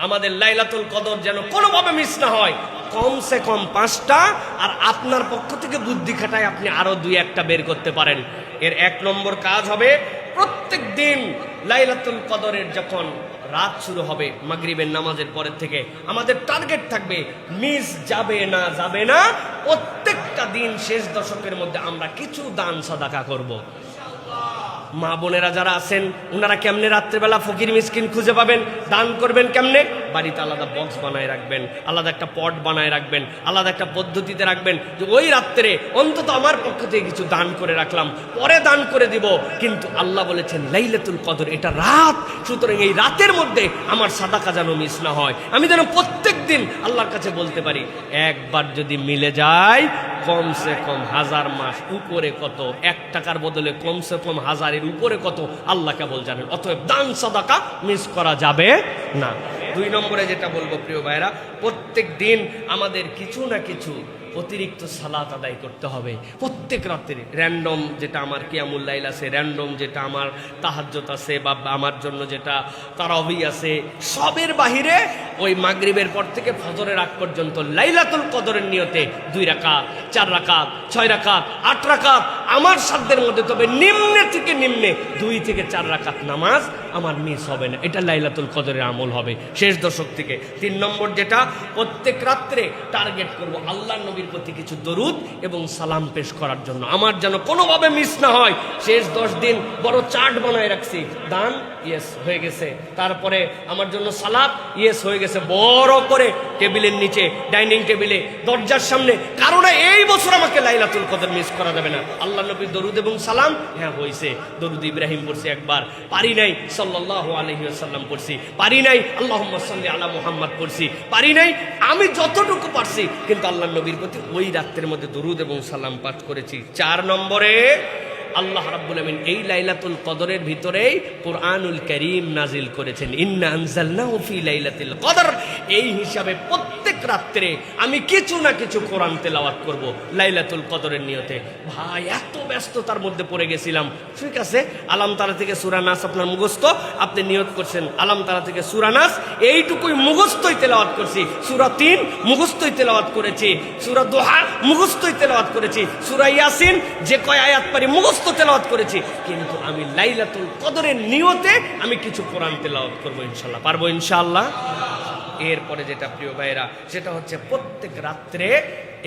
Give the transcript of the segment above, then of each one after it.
আমাদের লাইলাতুল কদর যেন কোনোভাবে মিস না হয়। কমসে কম 5টা, আর আপনার পক্ষ থেকে বুদ্ধি খাটায় আপনি আরো 2-1টা বের করতে পারেন। এর 1 নম্বর কাজ হবে, প্রত্যেক দিন লাইলাতুল কদরের যখন রাত শুরু হবে মাগরিবের নামাজের পরের থেকে আমাদের টার্গেট থাকবে মিস যাবে না। প্রত্যেকটা দিন শেষ দশকের মধ্যে আমরা কিছু দান সাদাকা করব। মা বোনেরা যারা আছেন ওনারা কেমনে রাত্রেবেলা ফকির মিসকিন খুঁজে পাবেন, দান করবেন কেমনে? বাড়িতে আলাদা বক্স বানায় রাখবেন, আলাদা একটা পট বানায় রাখবেন, আলাদা একটা পদ্ধতিতে রাখবেন যে ওই রাত্রে অন্তত আমার পক্ষ থেকে কিছু দান করে রাখলাম, পরে দান করে দিব। কিন্তু আল্লাহ বলেছেন লাইলাতুল কদর এটা রাত, সুতরাং এই রাতের মধ্যে আমার সাদাকা যেন মিস না হয়। আমি যেন প্রত্যেক দিন আল্লাহর কাছে বলতে পারি, একবার যদি মিলে যায় কমসে কম 1000 মাস উপরে কত, 1 টাকার বদলে কমসে কম 1000-এর উপরে কত আল্লাহ কেবল জানেন। অতএব দান সাদাকা মিস করা যাবে না। 2 নম্বরে যেটা বলবো প্রিয় ভাইরা, প্রত্যেক দিন আমাদের কিছু না কিছু অতিরিক্ত সালাত আদায় করতে হবে প্রত্যেক রাত্রে। র্যান্ডম যেটা আমার কিয়ামুল লাইল আছে, র্যান্ডম যেটা আমার তাহাজ্জুদ আছে, বা আমার জন্য যেটা তারাবি আছে, সবের বাহিরে ওই মাগরিবের পর থেকে ফজরের আগ পর্যন্ত লাইলাতুল কদরের নিয়তে 2 রাকাত, 4 রাকাত, 6 রাকাত, 8 রাকাত আমার সাধ্যের মধ্যে, তবে নিম্নে থেকে নিম্নে 2 থেকে 4 রাকাত নামাজ আমার মিস হবে না। এটা লাইলাতুল কদরের আমল হবে শেষ দশক থেকে। 3 নম্বর যেটা, প্রত্যেক রাত্রে টার্গেট করব আল্লাহর নবীর প্রতি কিছু দরুদ এবং সালাম পেশ করার জন্য, আমার যেন কোনোভাবে মিস না হয়। শেষ 10 দিন বড় চার্ট বানায় রাখছি, দান ইয়েস হয়ে গেছে, তারপরে আমার জন্য সালাত ইয়েস হয়ে গেছে, বড় করে টেবিলের নিচে, ডাইনিং টেবিলে, দরজার সামনে। কারণ এই বছর আমাকে লাইলাতুল কদর মিস করা যাবে না। আল্লাহ নবীর দরুদ এবং সালাম হ্যাঁ হয়েছে, দরুদ ইব্রাহিম পড়ছি একবার, পারি নাই সাল্লাল্লাহু আলাইহি ওয়াসাল্লাম পড়ছি, পারি নাই আল্লাহুম্মা সাল্লি আলা মুহাম্মাদ পড়ছি, পারি নাই, আমি যতটুকু পারছি কিন্তু আল্লাহ নবীর প্রতি ওই রাতের মধ্যে দরুদ এবং সালাম পাঠ করেছি। 4 নম্বরে আল্লাহ রাব্বুল আমিন এই লাইলাতুল কদরের ভিতরেই কুরআনুল কারীম নাজিল করেছেন, ইন্না আনজালনাহু ফি লাইলাতুল কদর। এই হিসাবে প্রত্যেক রাত্রে আমি কিছু না কিছু কোরআন তেলাওয়াত করব লাইলাতুল কদরের নিয়তে। ভাই এত ব্যস্ততার মধ্যে পড়ে গেছিলাম, ঠিক আছে আলাম তারা থেকে সূরা নাস আপনার মুখস্থ, আপনি নিয়ত করছেন আলাম তারা থেকে সূরা নাস, এইটুকুই মুখস্থই তেলাওয়াত করছি, সূরা 3 মুখস্থই তেলাওয়াত করেছি, সূরা দোহা মুখস্থই তেলাওয়াত করেছি, সূরা ইয়াসিন যে কয় আয়াত পারি মুখস্থ তেলাওয়াত করেছি। কিন্তু আমি লাইলাতুল কদরের নিয়তে আমি কিছু কোরআন তেলাওয়াত করবো ইনশাআল্লাহ, পারবো ইনশাআল্লাহ। এরপরে যেটা প্রিয় ভাইরা, সেটা হচ্ছে প্রত্যেক রাত্রে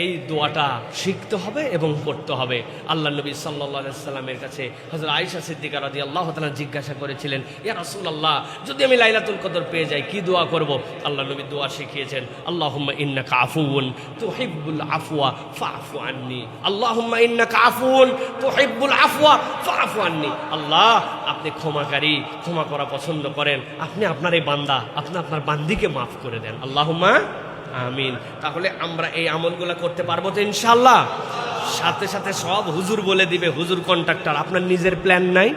এই দোয়াটা শিখতে হবে এবং পড়তে হবে। আল্লাহ নবী সাল্লাল্লাহু আলাইহি সাল্লামের কাছে হযরত আয়েশা সিদ্দিকা রাদিয়াল্লাহু তাআলা জিজ্ঞাসা করেছিলেন, ইয়া রাসূলুল্লাহ যদি আমি লাইলাতুল কদর পেয়ে যাই কি দোয়া করব? আল্লাহ নবী দোয়া শিখিয়েছেন, আল্লাহুম্মা ইন্নাকা আফুউন তুহিব্বুল আফওয়া ফাআফু আন্নী, আল্লাহুম্মা ইন্নাকা আফুউন তুহিব্বুল আফওয়া ফাআফু আন্নী। আল্লাহ আপনি ক্ষমাকারী, ক্ষমা করা পছন্দ করেন, আপনি আপনার এই বান্দা, আপনি আপনার বান্দিকে মাফ করে দেন, আল্লাহুম্মা আমিন। তাহলে আমরা এই আমলগুলো করতে পারবো তো ইনশাআল্লাহ? সাথে সাথে সব হুজুর বলে দিবে, হুজুর কন্ট্রাক্টর, আপনার নিজের প্ল্যান নাই,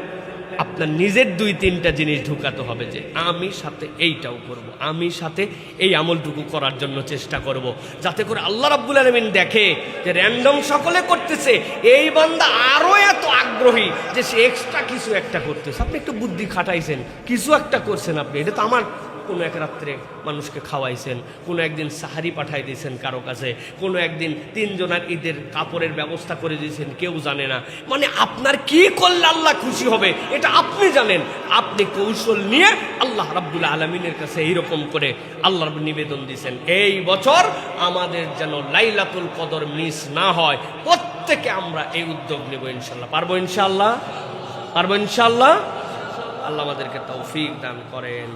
আপনার নিজের 2-3টা জিনিস ঢুকাতে হবে যে আমি সাথে এইটাও করব, আমি সাথে এই আমলটুকু করার জন্য চেষ্টা করব, যাতে করে আল্লাহ রাব্বুল আলামিন দেখে যে র্যান্ডম সকলে করতেছে, এই বান্দা আরো এত আগ্রহী যে সে এক্সট্রা কিছু একটা করতেছে। আপনি একটু বুদ্ধি খাটাইছেন, কিছু একটা করছেন আপনি, এটা তো আমার কোনো এক রাত্রে মানুষকে খাওয়াইছেন, কোনো একদিন সাহারি পাঠাই দিয়েছেন কারো কাছে, কোনো একদিন 3 জনের ঈদের কাপড়ের ব্যবস্থা করে দিয়েছেন, কেউ জানে না। মানে আপনার কি করলে আল্লাহ খুশি হবে এটা আপনি জানেন। আপনি কৌশল নিয়ে আল্লাহ রাব্বুল আলামিনের কাছে এইরকম করে আল্লাহর নিবেদন দিয়েছেন, এই বছর আমাদের যেন লাইলাতুল কদর মিস না হয়। প্রত্যেকে আমরা এই উদ্যোগ নেব ইনশাআল্লাহ, পারবো ইনশাআল্লাহ, পারবো ইনশাআল্লাহ। আল্লাহ আমাদেরকে তৌফিক দান করেন।